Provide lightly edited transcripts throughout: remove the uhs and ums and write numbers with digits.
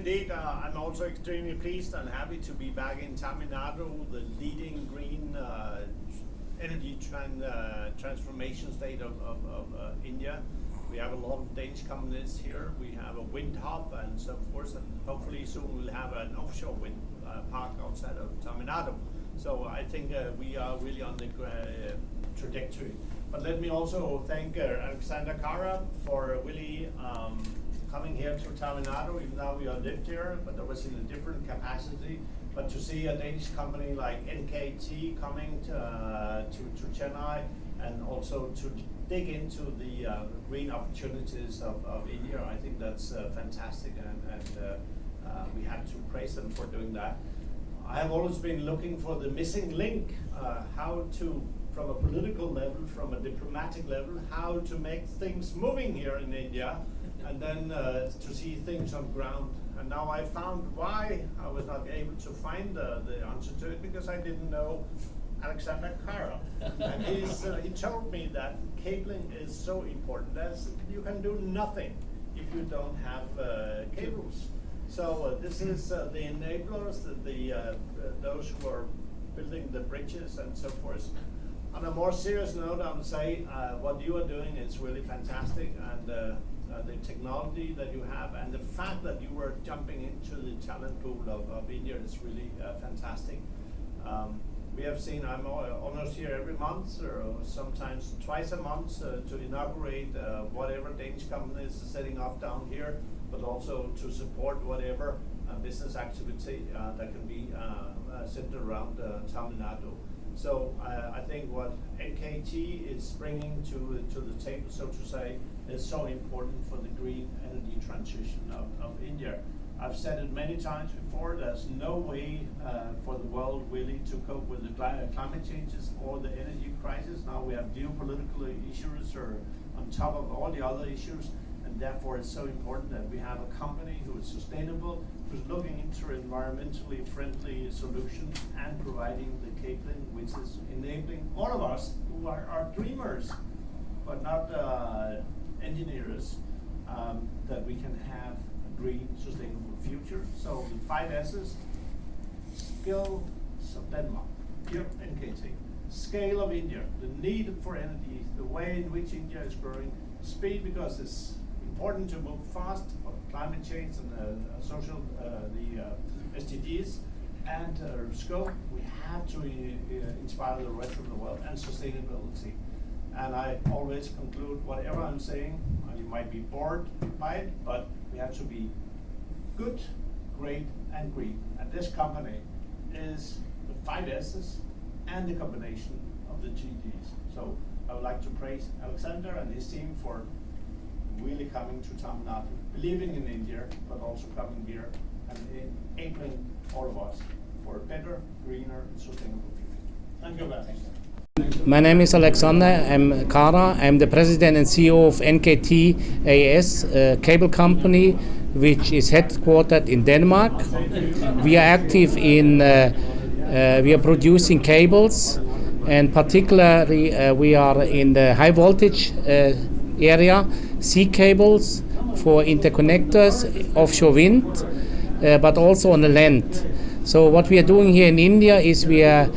indeed. I'm also extremely pleased and happy to be back in Tamil Nadu, the leading green energy transformation state of India. We have a lot of Danish companies here. We have a wind hub and so forth, and hopefully soon we'll have an offshore wind park outside of Tamil Nadu. So I think we are really on the trajectory. But let me also thank Alexander Kara for really coming here to Tamil Nadu, even though we are lived here, but that was in a different capacity. But to see a Danish company like NKT coming to Chennai, and also to dig into the green opportunities of India, I think that's fantastic, and we have to praise them for doing that. I have always been looking for the missing link, how to, from a political level, from a diplomatic level, how to make things moving here in India, and then to see things on ground. And now I found why I was not able to find the answer to it, because I didn't know Alexander Kara. And he told me that cabling is so important. You can do nothing if you don't have cables. So this is the enablers, those who are building the bridges and so forth. On a more serious note, I would say what you are doing is really fantastic, and the technology that you have and the fact that you were jumping into the talent pool of India is really fantastic. We have seen, I'm almost here every month, or sometimes twice a month, to inaugurate whatever Danish company is setting up down here, but also to support whatever business activity that can be centered around Tamil Nadu. So I think what NKT is bringing to the table, so to say, is so important for the green energy transition of India. I've said it many times before, there's no way for the world really to cope with the climate changes or the energy crisis. Now we have geopolitical issues on top of all the other issues, and therefore it's so important that we have a company who is sustainable, who's looking into environmentally friendly solutions and providing the cabling, which is enabling all of us who are dreamers, but not engineers, that we can have a green, sustainable future. So the 5 S's: skills of Denmark, here NKT, scale of India, the need for energy, the way in which India is growing, speed, because it's important to move fast for climate change and social, the SDGs, and scope. We have to inspire the rest of the world, and sustainability. And I always conclude whatever I'm saying, you might be bored by it, but we have to be good, great, and green. And this company is the 5 S's and the combination of the GDs. So I would like to praise Alexander and his team for really coming to Tamil Nadu, believing in India, but also coming here and enabling all of us for a better, greener, and sustainable future. Thank you very much. My name is Alexander. I'm Kara. I'm the president and CEO of NKT A, cable company, which is headquartered in Denmark. We are active in, we are producing cables, and particularly we are in the high voltage area, sea cables for interconnectors, offshore wind, but also on the land. So what we are doing here in India is we are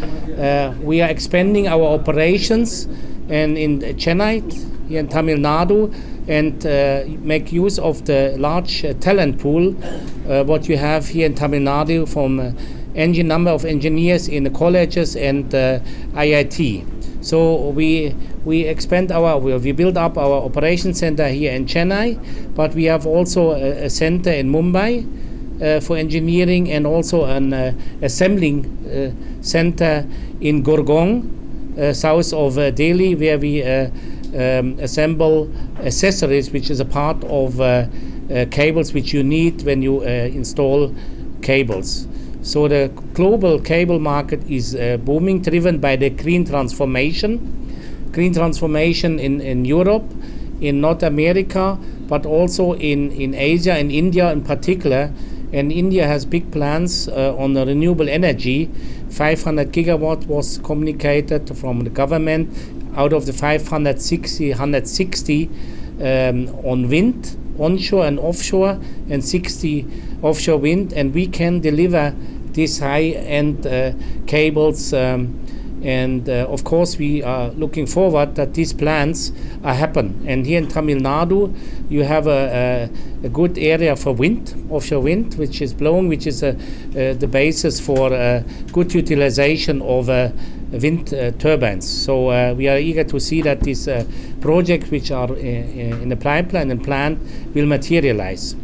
expanding our operations and in Chennai, here in Tamil Nadu, and make use of the large talent pool what you have here in Tamil Nadu from number of engineers in the colleges and IIT. So we expand we build up our operation center here in Chennai, but we have also a center in Mumbai for engineering, and also an assembling center in Gurgaon, south of Delhi, where we assemble accessories, which is a part of cables which you need when you install cables. So the global cable market is booming, driven by the green transformation in Europe, in North America, but also in Asia and India in particular. And India has big plans on the renewable energy. 500 gigawatt was communicated from the government. Out of the 560, 160 on wind onshore and offshore, and 60 offshore wind, and we can deliver these high-end cables. And of course, we are looking forward that these plans happen. And here in Tamil Nadu, you have a good area for wind, offshore wind, which is blowing, which is the basis for good utilization of wind turbines. So we are eager to see that these projects, which are in the pipeline and planned, will materialize.